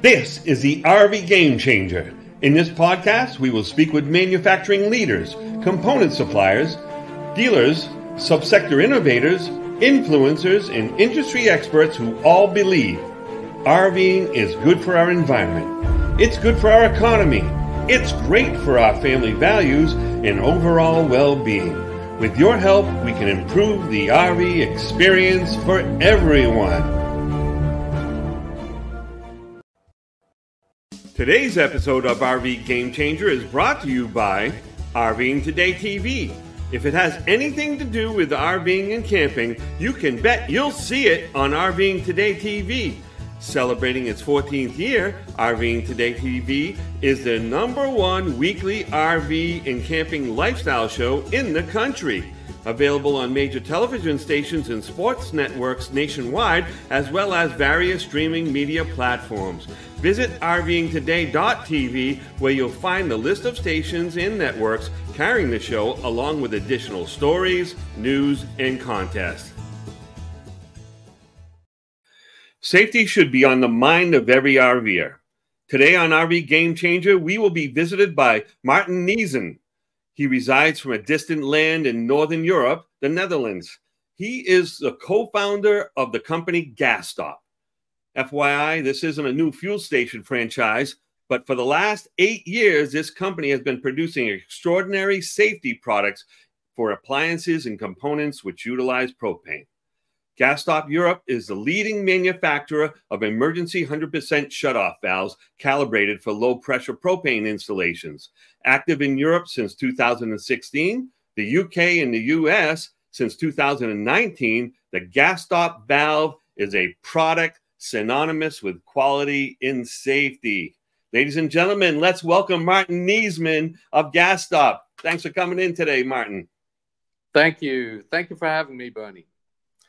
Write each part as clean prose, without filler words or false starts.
This is the RV Game Changer. In this podcast, we will speak with manufacturing leaders, component suppliers, dealers, subsector innovators, influencers, and industry experts who all believe RVing is good for our environment. It's good for our economy. It's great for our family values and overall well-being. With your help, we can improve the RV experience for everyone. Today's episode of RV Game Changer is brought to you by RVing Today TV. If it has anything to do with RVing and camping, you can bet you'll see it on RVing Today TV. Celebrating its 14th year, RVing Today TV is the #1 weekly RV and camping lifestyle show in the country. Available on major television stations and sports networks nationwide, as well as various streaming media platforms. Visit rvingtoday.tv, where you'll find the list of stations and networks carrying the show, along with additional stories, news, and contests. Safety should be on the mind of every RVer. Today on RV Game Changer, we will be visited by Martin Neizen. He resides from a distant land in Northern Europe, the Netherlands. He is the co-founder of the company GasStop. FYI, this isn't a new fuel station franchise, but for the last 8 years, this company has been producing extraordinary safety products for appliances and components which utilize propane. GasStop Europe is the leading manufacturer of emergency 100% shutoff valves calibrated for low-pressure propane installations. Active in Europe since 2016, the UK and the US since 2019, the GasStop valve is a product synonymous with quality and safety. Ladies and gentlemen, let's welcome Martin Neizen of GasStop. Thanks for coming in today, Martin. Thank you. Thank you for having me, Bernie.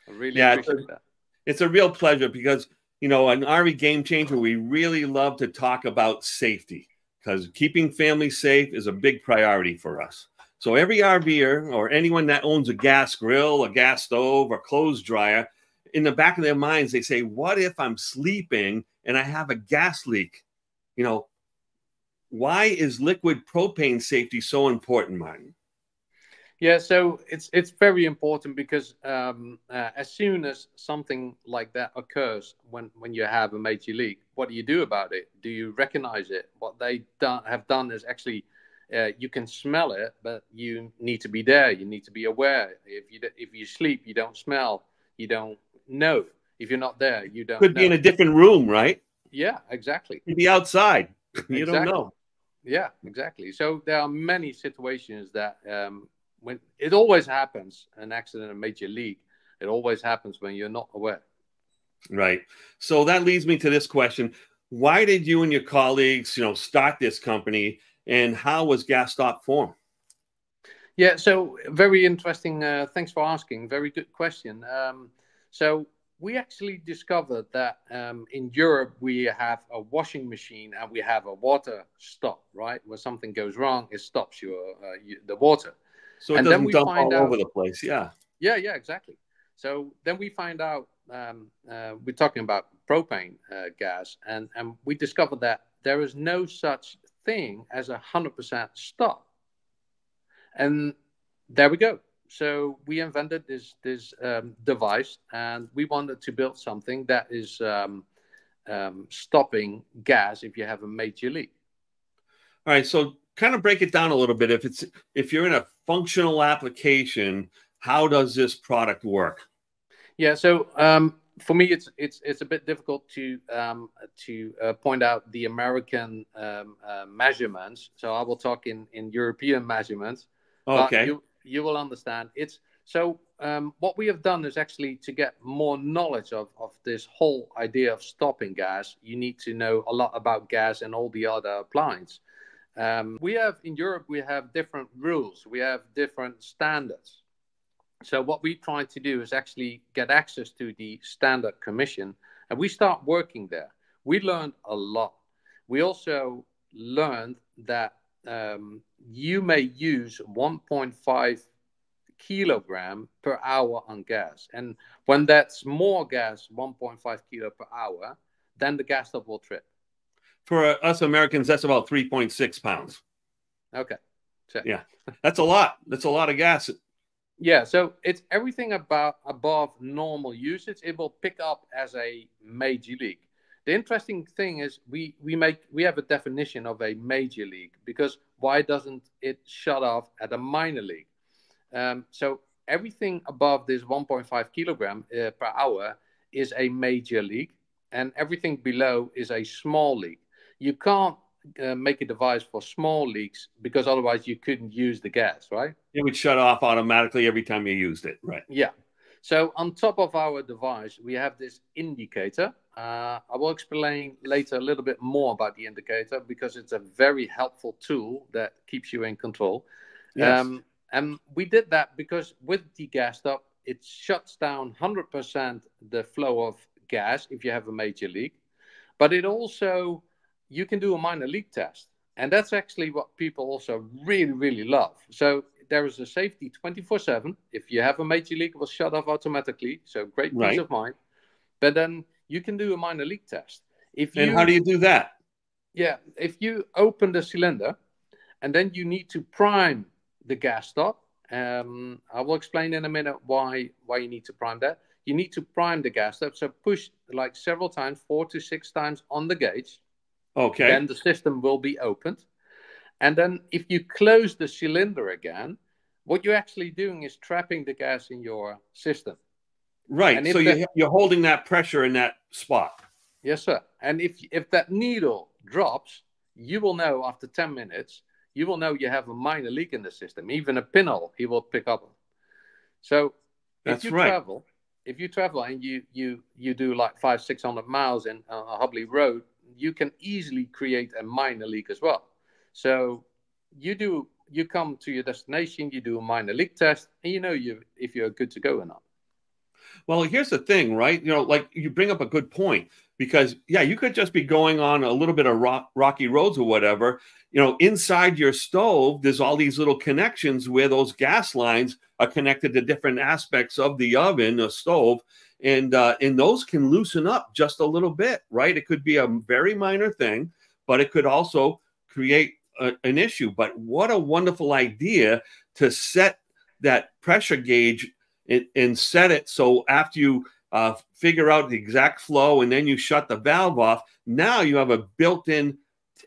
I really appreciate that. It's a real pleasure because, you know, an RV Game Changer, we really love to talk about safety because keeping families safe is a big priority for us. So every RVer or anyone that owns a gas grill, a gas stove, or clothes dryer, in the back of their minds, they say, what if I'm sleeping and I have a gas leak? You know, why is liquid propane safety so important, Martin? Yeah, so it's very important because as soon as something like that occurs, when you have a major leak, what do you do about it? Do you recognize it? What they have done is actually you can smell it, but you need to be there. You need to be aware. If you sleep, you don't smell. You don't know. If you're not there, you don't. Could be in a different room, right? Yeah, exactly. Could be outside. You don't know. Yeah, exactly. So there are many situations that. When it always happens, an accident, a major leak, it always happens when you're not aware. Right. So that leads me to this question. Why did you and your colleagues, start this company, and how was GasStop formed? Yeah, so very interesting. Thanks for asking. Very good question. So we actually discovered that in Europe, we have a washing machine and we have a water stop, right? Where something goes wrong, it stops the water. So it doesn't dump all over the place, yeah. Yeah, exactly. So then we find out, we're talking about propane gas, and we discovered that there is no such thing as 100% stop. And there we go. So we invented this device, and we wanted to build something that is stopping gas if you have a major leak. All right, so kind of break it down a little bit. If you're in a functional application, how does this product work? Yeah, so for me, it's a bit difficult to point out the American measurements. So I will talk in European measurements. Okay. But you will understand. What we have done is actually to get more knowledge of this whole idea of stopping gas. You need to know a lot about gas and all the other appliances. In Europe, we have different rules. We have different standards. So what we try to do is actually get access to the Standard Commission, and we start working there. We learned a lot. We also learned that you may use 1.5 kilogram per hour on gas. And when that's more gas, 1.5 kilo per hour, then the gas stop will trip. For us Americans, that's about 3.6 pounds. Okay. So, yeah, that's a lot. That's a lot of gas. Yeah, so it's everything above normal usage. It will pick up as a major leak. The interesting thing is we have a definition of a major leak, because why doesn't it shut off at a minor leak? So everything above this 1.5 kilogram per hour is a major leak, and everything below is a small leak. You can't make a device for small leaks, because otherwise you couldn't use the gas, right? It would shut off automatically every time you used it, right? Yeah. So on top of our device, we have this indicator. I will explain later a little bit more about the indicator, because it's a very helpful tool that keeps you in control. Yes. And we did that because with the GasStop, it shuts down 100% the flow of gas if you have a major leak. But it also, you can do a minor leak test. And that's actually what people also really, really love. So there is a safety 24/7. If you have a major leak, it will shut off automatically. So great peace of mind. But then you can do a minor leak test. And how do you do that? Yeah, if you open the cylinder and then you need to prime the GasStop. I will explain in a minute why you need to prime that. You need to prime the GasStop. So push like several times, 4 to 6 times on the gauge. Okay. Then the system will be opened. And then if you close the cylinder again, what you're actually doing is trapping the gas in your system. Right. So you're holding that pressure in that spot. Yes, sir. And if that needle drops, you will know after 10 minutes, you will know you have a minor leak in the system. Even a pinhole, he will pick up. So if you travel and you do like 500-600 miles in a hobbly road, you can easily create a minor leak as well. So you come to your destination, you do a minor leak test, and you know if you're good to go or not. Well, here's the thing, right? You know, like you bring up a good point, because yeah, you could just be going on a little bit of rocky roads or whatever. You know, inside your stove, there's all these little connections where those gas lines are connected to different aspects of the oven or stove. And those can loosen up just a little bit, right? It could be a very minor thing, but it could also create an issue. But what a wonderful idea to set that pressure gauge and set it so after you figure out the exact flow and then you shut the valve off, now you have a built-in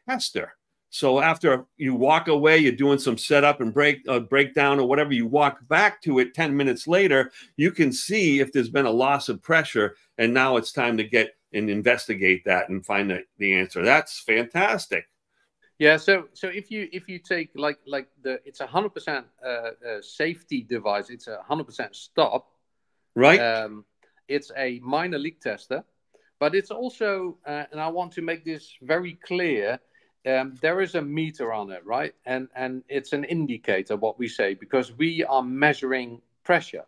tester. So after you walk away, you're doing some setup and breakdown or whatever, you walk back to it 10 minutes later, you can see if there's been a loss of pressure, and now it's time to get and investigate that and find the answer. That's fantastic. Yeah, so if you take like it's 100% safety device, it's 100% stop, right? It's a minor leak tester, but it's also and I want to make this very clear. There is a meter on it, right? And it's an indicator, what we say, because we are measuring pressure.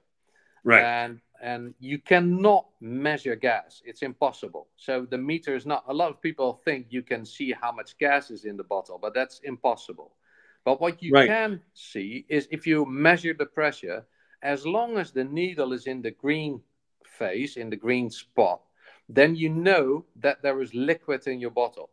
Right. And you cannot measure gas. It's impossible. So the meter is not, a lot of people think you can see how much gas is in the bottle, but that's impossible. But what you can see is if you measure the pressure, as long as the needle is in the green phase, in the green spot, then you know that there is liquid in your bottle.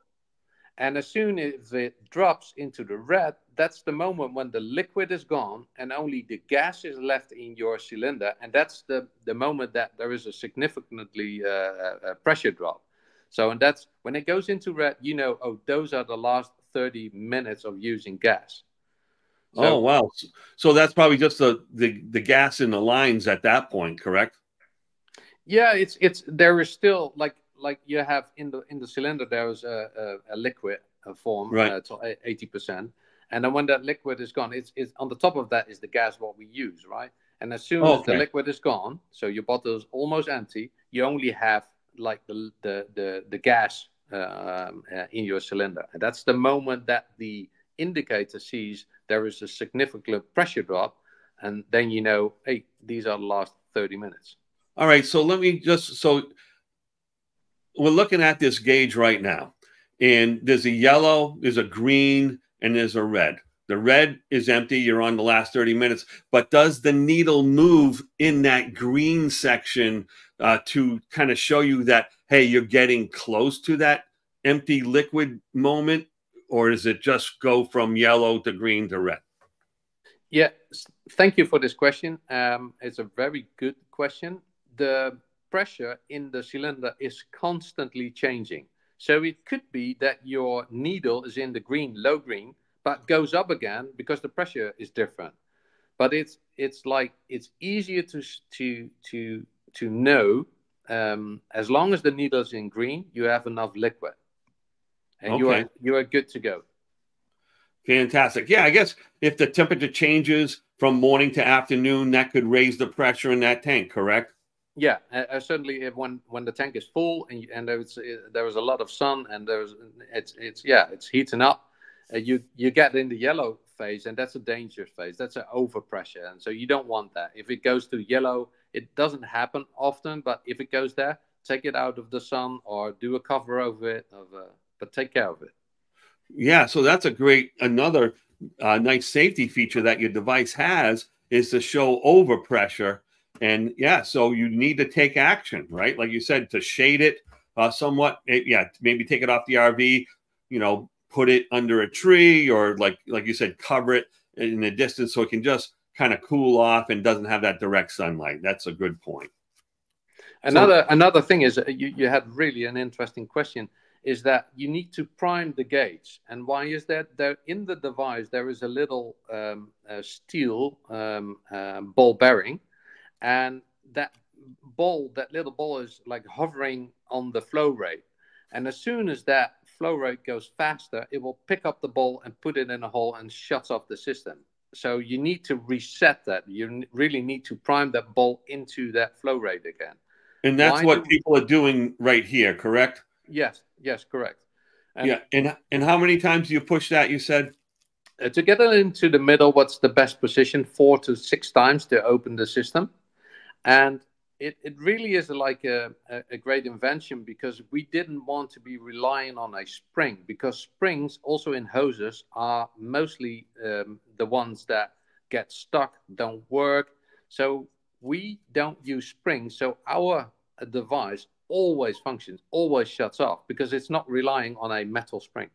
And as soon as it drops into the red, that's the moment when the liquid is gone and only the gas is left in your cylinder. And that's the moment that there is a significantly pressure drop. So, and that's when it goes into red, you know, oh, those are the last 30 minutes of using gas. So, oh, wow. So that's probably just the gas in the lines at that point, correct? Yeah, there is still like you have in the cylinder, there is a liquid form, right, to 80%, and then when that liquid is gone, it's on the top of that is the gas what we use, right? And as soon as the liquid is gone, so your bottle is almost empty, you only have like the gas in your cylinder, and that's the moment that the indicator sees there is a significant pressure drop, and then you know, hey, these are the last 30 minutes. All right, so let me so we're looking at this gauge right now, and there's a yellow, there's a green, and there's a red. The red is empty. You're on the last 30 minutes. But does the needle move in that green section to kind of show you that, hey, you're getting close to that empty liquid moment, or does it just go from yellow to green to red? Yeah, thank you for this question. It's a very good question. The pressure in the cylinder is constantly changing. So it could be that your needle is in the green, low green, but goes up again because the pressure is different. But it's like it's easier to know, as long as the needle is in green, you have enough liquid, and Okay. you are good to go. Fantastic. Yeah, I guess if the temperature changes from morning to afternoon, that could raise the pressure in that tank, correct? Yeah, certainly. If when the tank is full and there is a lot of sun and it's heating up, you get in the yellow phase, and that's a dangerous phase. That's an overpressure, and so you don't want that. If it goes to yellow, it doesn't happen often, but if it goes there, take it out of the sun or do a cover over it. But take care of it. Yeah, so that's a great, another nice safety feature that your device has is to show overpressure. And yeah, so you need to take action, right? Like you said, to shade it somewhat. Yeah, maybe take it off the RV, put it under a tree, or like you said, cover it in the distance so it can just kind of cool off and doesn't have that direct sunlight. That's a good point. Another thing is you had really an interesting question. Is that you need to prime the gauge. And why is that? There in the device, there is a little steel ball bearing, and that little ball is like hovering on the flow rate. And as soon as that flow rate goes faster, it will pick up the ball and put it in a hole and shuts off the system. So you need to reset that. You really need to prime that ball into that flow rate again. And that's what people are doing right here, correct? Yes, correct. And and how many times do you push that, you said? To get it into the middle, what's the best position? 4 to 6 times to open the system. And it really is like a great invention, because we didn't want to be relying on a spring, because springs also in hoses are mostly the ones that get stuck, don't work. So we don't use springs. So our device always functions, always shuts off, because it's not relying on a metal spring.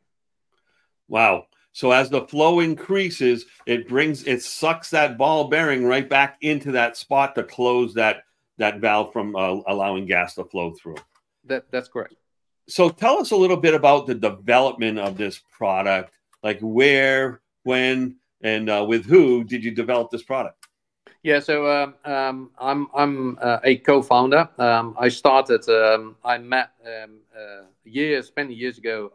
Wow. So as the flow increases, it sucks that ball bearing right back into that spot to close that valve from allowing gas to flow through. That's correct. So tell us a little bit about the development of this product, like where, when, and with who did you develop this product? Yeah, so I'm a co-founder. I started. I met many years ago.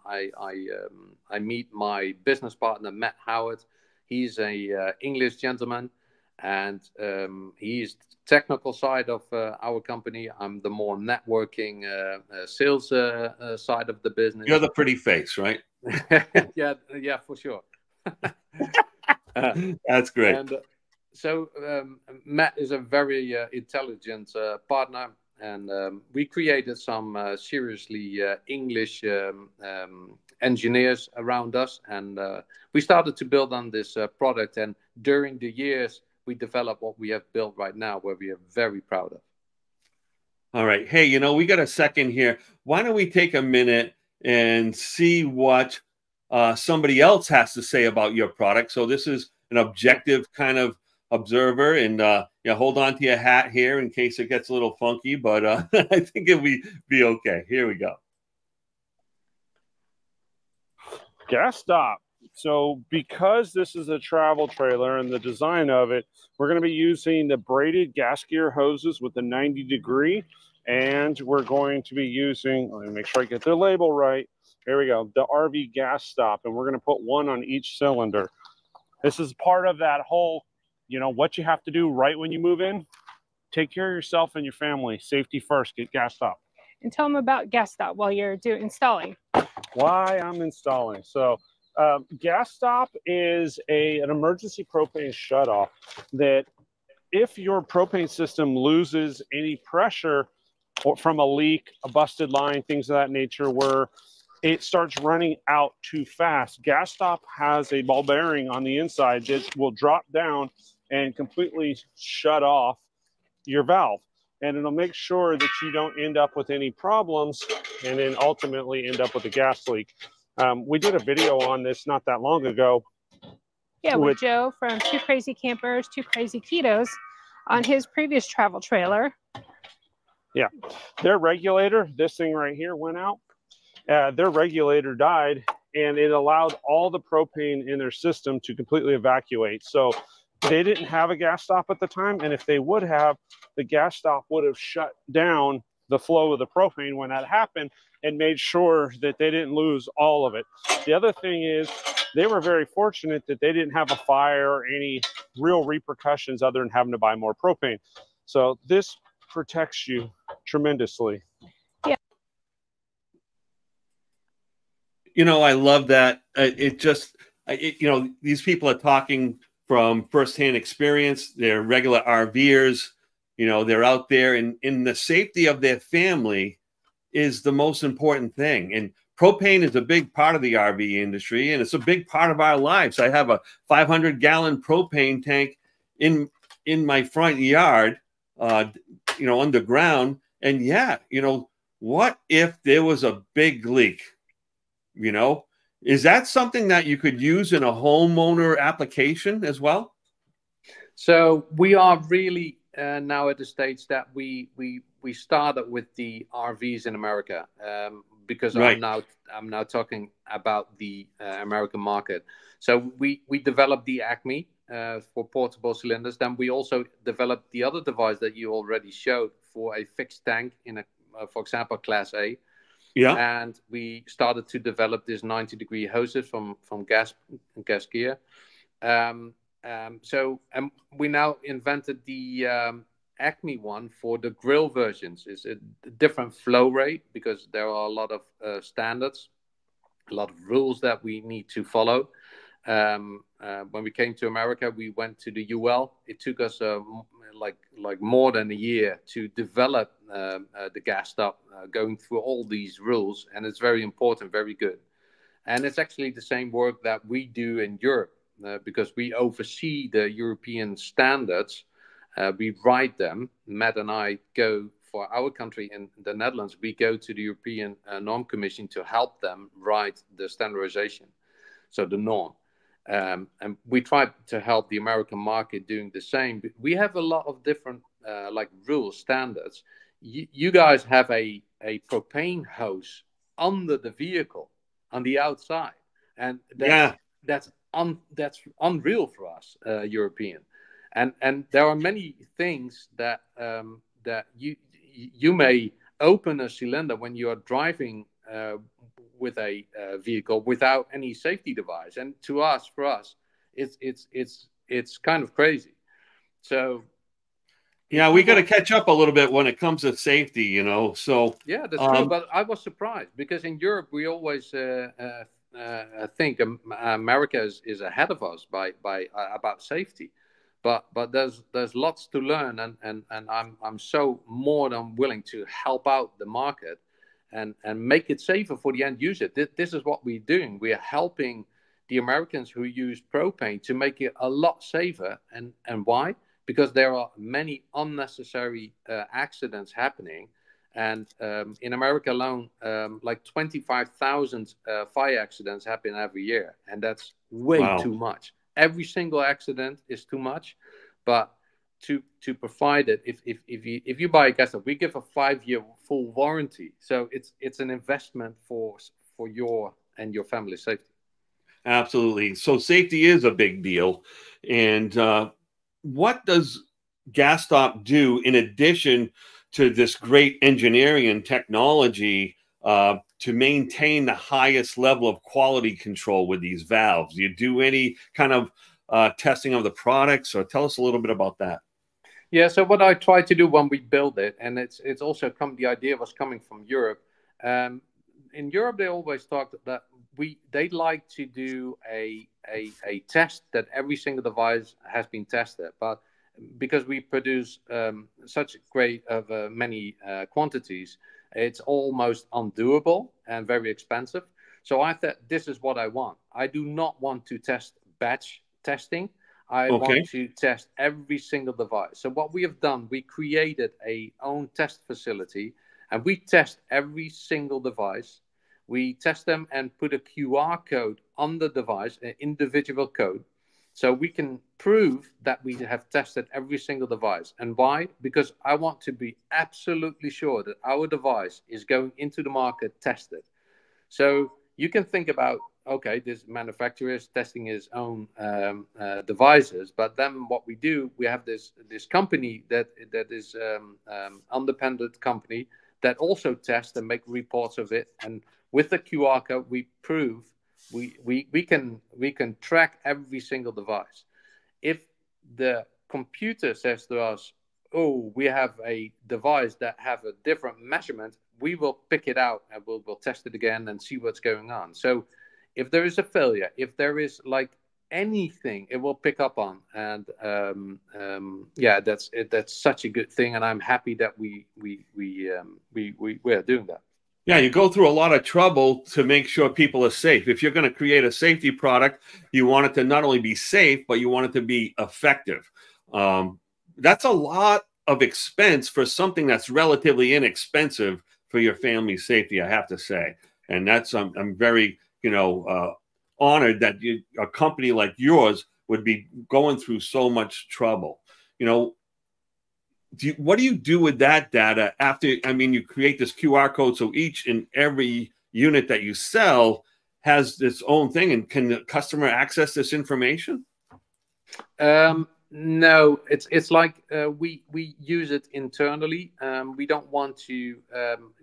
I meet my business partner Matt Howard. He's a English gentleman, and he's the technical side of our company. I'm the more networking, sales side of the business. You're the pretty face, right? yeah, for sure. That's great. And, so Matt is a very intelligent partner, and we created some seriously English engineers around us, and we started to build on this product. And during the years, we developed what we have built right now, where we are very proud of. All right. Hey, we got a second here. Why don't we take a minute and see what somebody else has to say about your product? So this is an objective kind of observer, and hold on to your hat here in case it gets a little funky, but I think it'll be okay. Here we go. GasStop. So because this is a travel trailer and the design of it, we're going to be using the braided gas gear hoses with the 90-degree, and we're going to be using, let me make sure I get the label right. Here we go, the RV GasStop, and we're going to put one on each cylinder. This is part of that whole, what you have to do right when you move in. Take care of yourself and your family. Safety first. Get GasStop. And tell them about GasStop while you're installing. Why I'm installing. So GasStop is an emergency propane shutoff that if your propane system loses any pressure or from a leak, a busted line, things of that nature, where it starts running out too fast, GasStop has a ball bearing on the inside that will drop down and completely shut off your valve. and it'll make sure that you don't end up with any problems and then ultimately end up with a gas leak. We did a video on this not that long ago. Yeah, with Joe from Two Crazy Campers, Two Crazy Ketos on his previous travel trailer. Yeah, their regulator, this thing right here went out. Their regulator died, and it allowed all the propane in their system to completely evacuate. So they didn't have a GasStop at the time, and if they would have, the GasStop would have shut down the flow of the propane when that happened and made sure that they didn't lose all of it. The other thing is they were very fortunate that they didn't have a fire or any real repercussions other than having to buy more propane. So this protects you tremendously. Yeah. You know, I love that. You know, these people are talking from firsthand experience. They're regular RVers. You know, they're out there, and in the safety of their family is the most important thing. And propane is a big part of the RV industry, and it's a big part of our lives. I have a 500-gallon propane tank in my front yard, you know, underground. And yeah, you know, what if there was a big leak? You know, is that something that you could use in a homeowner application as well? So we are really now at the stage that we started with the RVs in America, because right. I'm now talking about the American market. So we developed the Acme for portable cylinders. Then we also developed the other device that you already showed for a fixed tank in a, for example, Class A. Yeah. And we started to develop this 90-degree hoses from gas gear. So we now invented the Acme one for the grill versions. It's a different flow rate because there are a lot of standards, a lot of rules that we need to follow. When we came to America, we went to the UL. It took us like more than a year to develop the GasStop, going through all these rules, and it's very important, very good. And it's actually the same work that we do in Europe, because we oversee the European standards. We write them. Matt and I go for our country in the Netherlands. We go to the European Norm Commission to help them write the standardization, so the norm. And we try to help the American market doing the same. We have a lot of different like rules, standards. You guys have a propane hose under the vehicle on the outside, and that's unreal for us, European. And there are many things that that you may open a cylinder when you are driving with a vehicle without any safety device, and for us, it's kind of crazy. So yeah, we got to catch up a little bit when it comes to safety, you know. So yeah, that's true. But I was surprised because in Europe we always think America is ahead of us by about safety. But there's lots to learn, and I'm so more than willing to help out the market and make it safer for the end user. This is what we're doing. We are helping the Americans who use propane to make it a lot safer. And why? Because there are many unnecessary accidents happening. And in America alone, like 25,000 fire accidents happen every year. And that's way too much. Every single accident is too much. But to provide it, if you buy a GasStop, we give a 5-year full warranty. So it's an investment for your and your family's safety. Absolutely. So safety is a big deal. And what does GasStop do in addition to this great engineering and technology to maintain the highest level of quality control with these valves? Do you do any kind of testing of the products, or tell us a little bit about that? Yeah, so what I try to do when we build it, and it's also the idea was coming from Europe. In Europe, they always talk that they like to do a test that every single device has been tested, but because we produce such great of many quantities, it's almost undoable and very expensive. So I thought this is what I want. I do not want to test batch testing. I Okay. want to test every single device. So what we have done, we created a own test facility, and we test every single device. We test them and put a QR code on the device, an individual code, so we can prove that we have tested every single device. And why? Because I want to be absolutely sure that our device is going into the market tested. So you can think about, okay, this manufacturer is testing his own devices, but then what we do, we have this company that is independent company that also tests and make reports of it. And with the QR code, we prove we can track every single device. If the computer says to us, oh, we have a device that have a different measurement, we will pick it out and we'll test it again and see what's going on. So if there is a failure, if there is like anything, it will pick up on. And yeah, that's such a good thing, and I'm happy that we are doing that. Yeah, you go through a lot of trouble to make sure people are safe. If you're going to create a safety product, you want it to not only be safe, but you want it to be effective. That's a lot of expense for something that's relatively inexpensive for your family's safety, I have to say. And that's I'm very, honored that a company like yours would be going through so much trouble. What do you do with that data after? I mean, you create this QR code, so each and every unit that you sell has its own thing. And can the customer access this information? No, it's like we use it internally. We don't want to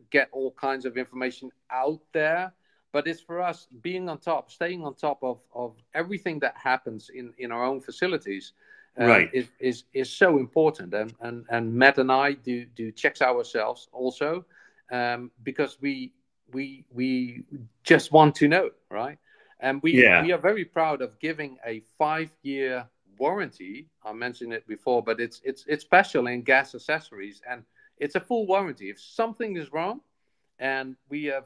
get all kinds of information out there, but it's for us being on top, staying on top of everything that happens in our own facilities. Right. Is so important, and Matt and I do checks ourselves also, because we just want to know, right? And we are very proud of giving a 5-year warranty. I mentioned it before, but it's special in gas accessories, and it's a full warranty. If something is wrong, and we have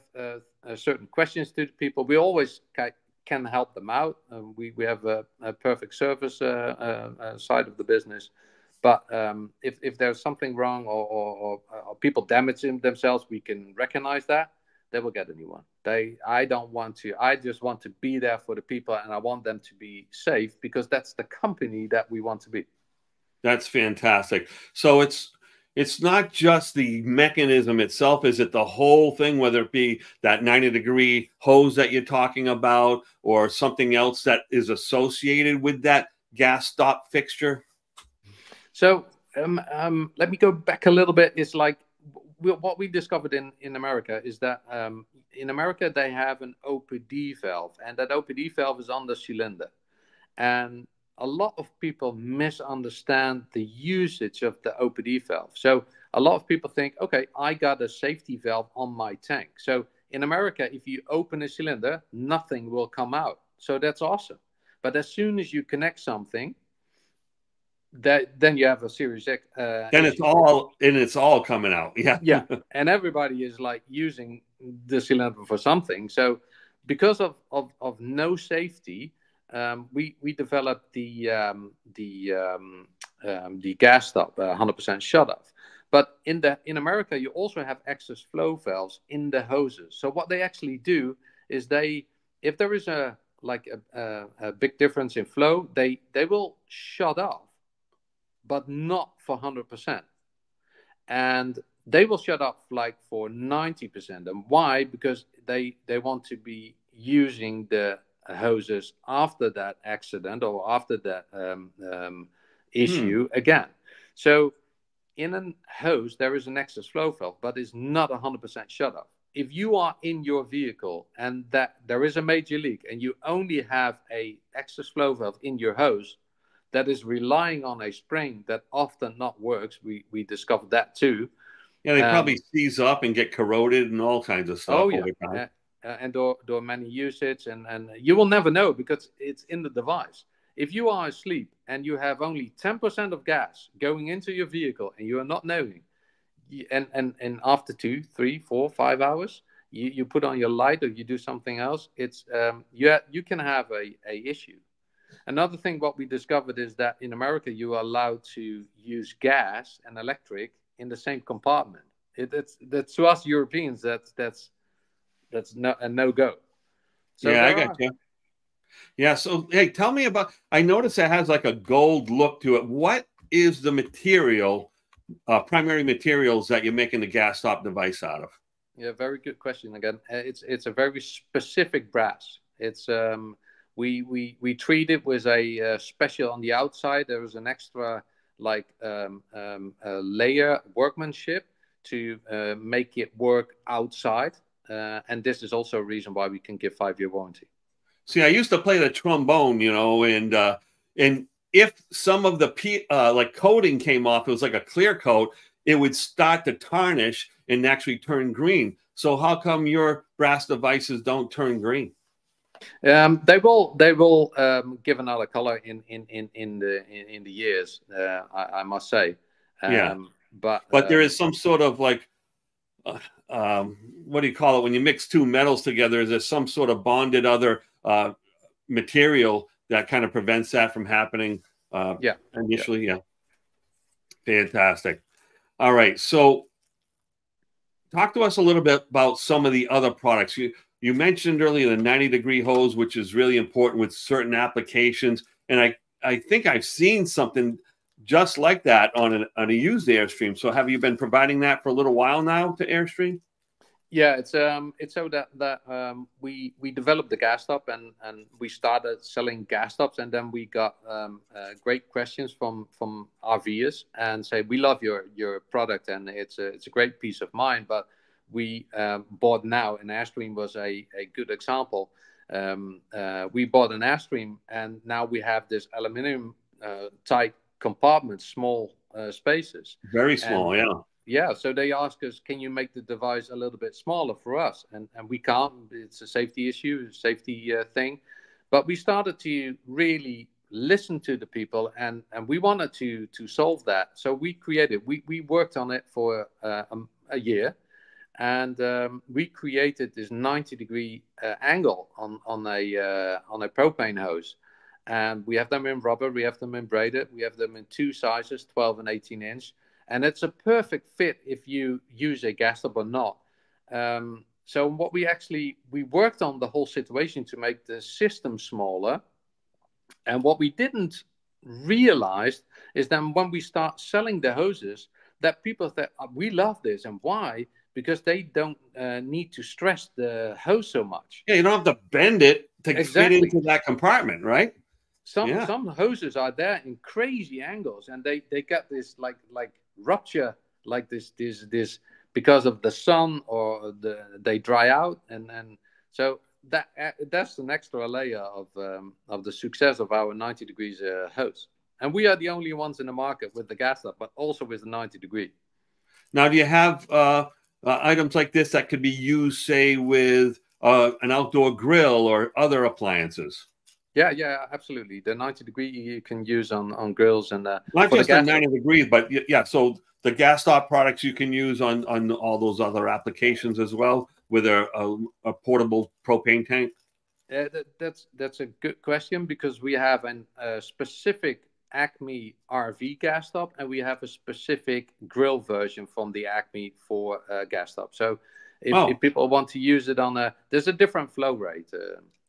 certain questions to the people, we always can help them out. We have a perfect service side of the business, but if there's something wrong or people damaging themselves, we can recognize that. They will get a new one. I don't want to. I just want to be there for the people, and I want them to be safe, because that's the company that we want to be. That's fantastic. So it's not just the mechanism itself. Is it the whole thing, whether it be that 90-degree hose that you're talking about or something else that is associated with that GasStop fixture? So let me go back a little bit. It's like what we discovered in America is that in America they have an OPD valve, and that OPD valve is on the cylinder. And a lot of people misunderstand the usage of the OPD valve. So a lot of people think, okay, I got a safety valve on my tank. So in America, if you open a cylinder, nothing will come out. So that's awesome. But as soon as you connect something, then you have a serious then it's all coming out. Yeah. And everybody is like using the cylinder for something. So because of no safety, we developed the GasStop 100% shut off. But in America, you also have excess flow valves in the hoses. So what they actually do is if there is a big difference in flow, they will shut off, but not for 100%. And they will shut off like for 90%. And why? Because they want to be using the hoses after that accident or after that issue again. So in a hose, there is an excess flow valve, but it's not 100% shut off. If you are in your vehicle and that there is a major leak and you only have a excess flow valve in your hose that is relying on a spring that often not works, we discovered that too. Yeah, they probably seize up and get corroded and all kinds of stuff over time. And door many usage, and you will never know because it's in the device. If you are asleep and you have only 10% of gas going into your vehicle and you are not knowing, and after 2, 3, 4, 5 hours, you put on your light or you do something else, it's you can have a issue. Another thing what we discovered is that in America you are allowed to use gas and electric in the same compartment. That's to us Europeans that's a no-go. So yeah, I got you. Yeah, so hey, tell me about. I noticed it has like a gold look to it. What is the material, primary materials that you're making the GasStop device out of? Yeah, very good question again. It's a very specific brass. It's we treat it with a special on the outside. There is an extra like layer workmanship to make it work outside, and this is also a reason why we can give 5-year warranty. See, I used to play the trombone, you know, and if some of the like coating came off, it was like a clear coat, it would start to tarnish and actually turn green. So how come your brass devices don't turn green? They will give another color in the years. I must say. Yeah, but there is some sort of like what do you call it when you mix two metals together? Is there some sort of bonded other material that kind of prevents that from happening? Yeah, initially, yeah. Fantastic. All right, so talk to us a little bit about some of the other products. You mentioned earlier the 90-degree hose, which is really important with certain applications, and I think I've seen something just like that on a used Airstream. So have you been providing that for a little while now to Airstream? Yeah, it's so that we developed the GasStop and we started selling GasStops, and then we got great questions from RVers and say we love your product and it's a great peace of mind, but we bought now, and Airstream was a good example. We bought an Airstream and now we have this aluminum tight compartment, small spaces, very small, yeah. Yeah, so they ask us, can you make the device a little bit smaller for us? And we can't. It's a safety issue, a safety thing. But we started to really listen to the people, and we wanted to solve that. So we worked on it for a year, and we created this 90-degree angle on a propane hose. And we have them in rubber, we have them in braided, we have them in two sizes, 12 and 18 inch. And it's a perfect fit if you use a GasStop or not. So what we worked on the whole situation to make the system smaller. And what we didn't realize is that when we start selling the hoses, that people think, we love this. And why? Because they don't need to stress the hose so much. Yeah, you don't have to bend it to fit into that compartment, right? Some hoses are there in crazy angles, and they get this like rupture, like this because of the sun, or they dry out, and so that's an extra layer of the success of our 90 degrees hose. And we are the only ones in the market with the GasStop, but also with the 90 degree. Now, do you have items like this that could be used, say, with an outdoor grill or other appliances? Yeah, absolutely. The 90 degree you can use on grills and not just the 90 degrees, but yeah. So the GasStop products you can use on all those other applications as well with a portable propane tank. That's a good question, because we have a specific Acme RV GasStop, and we have a specific grill version from the Acme for GasStop. So if people want to use it there's a different flow rate.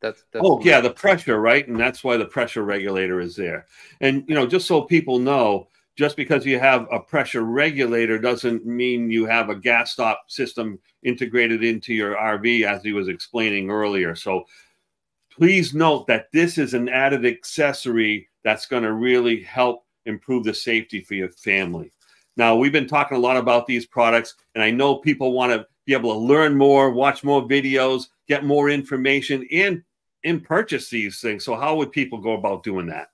That's yeah, the pressure, right? And that's why the pressure regulator is there. And, just so people know, just because you have a pressure regulator doesn't mean you have a GasStop system integrated into your RV, as he was explaining earlier. So please note that this is an added accessory that's going to really help improve the safety for your family. Now, we've been talking a lot about these products, and I know people want to be able to learn more, watch more videos, get more information, and purchase these things. So how would people go about doing that?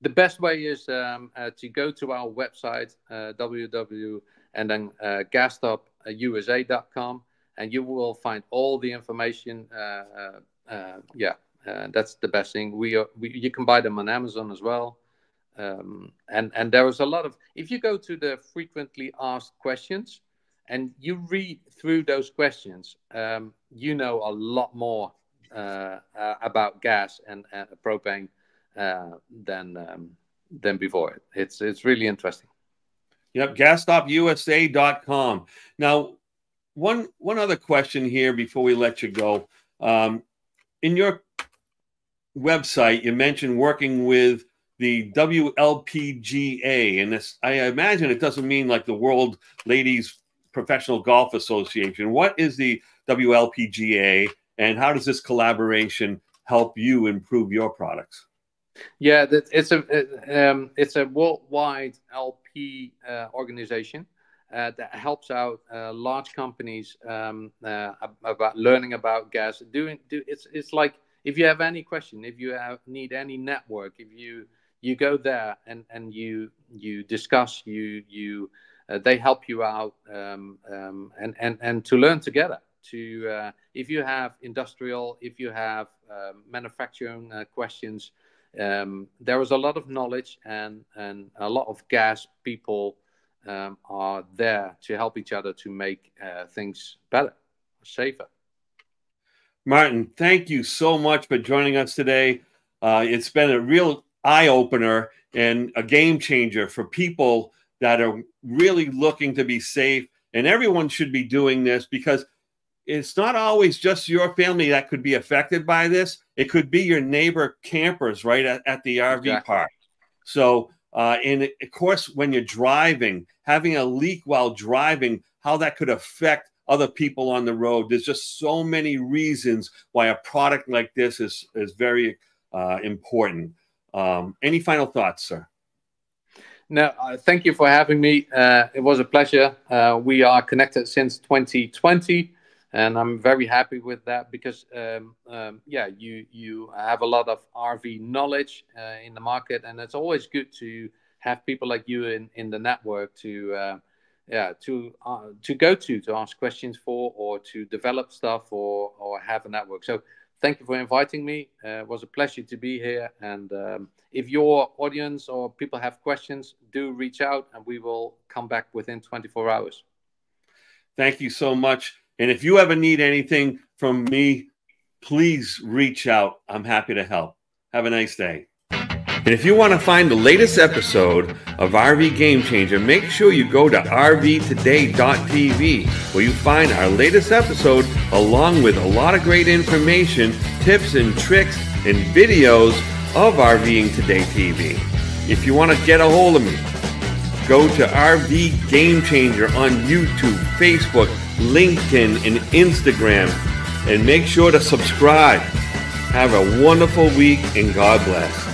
The best way is to go to our website, www, and then gasstopusa.com, and you will find all the information. That's the best thing. You can buy them on Amazon as well. And there is a lot of, if you go to the frequently asked questions and you read through those questions, you know a lot more about gas and propane than before. It's really interesting. Yep, GasStopUSA.com. Now, one other question here before we let you go. In your website, you mentioned working with the WLPGA, and this, I imagine it doesn't mean like the World Ladies Professional Golf Association. What is the WLPGA, and how does this collaboration help you improve your products? Yeah, it's a worldwide LP organization that helps out large companies about learning about gas. It's like, if you have any question, if you need any network, if you go there and you discuss, they help you out, and to learn together. If you have industrial, if you have manufacturing questions, there is a lot of knowledge, and a lot of gas people are there to help each other to make things better, safer. Martin, thank you so much for joining us today. It's been a real eye-opener and a game changer for people that are really looking to be safe. And everyone should be doing this, because it's not always just your family that could be affected by this. It could be your neighbor campers right at the RV park. So, and of course, when you're driving, having a leak while driving, how that could affect other people on the road. There's just so many reasons why a product like this is very important. Any final thoughts, sir? No, thank you for having me. It was a pleasure. We are connected since 2020, and I'm very happy with that, because yeah, you have a lot of RV knowledge in the market, and it's always good to have people like you in the network to go to ask questions for, or to develop stuff, or have a network. So thank you for inviting me. It was a pleasure to be here. And if your audience or people have questions, do reach out, and we will come back within 24 hours. Thank you so much. And if you ever need anything from me, please reach out. I'm happy to help. Have a nice day. And if you want to find the latest episode of RV Game Changer, make sure you go to rvtoday.tv, where you find our latest episode, along with a lot of great information, tips and tricks, and videos of RVing Today TV. If you want to get a hold of me, go to RV Game Changer on YouTube, Facebook, LinkedIn, and Instagram, and make sure to subscribe. Have a wonderful week, and God bless.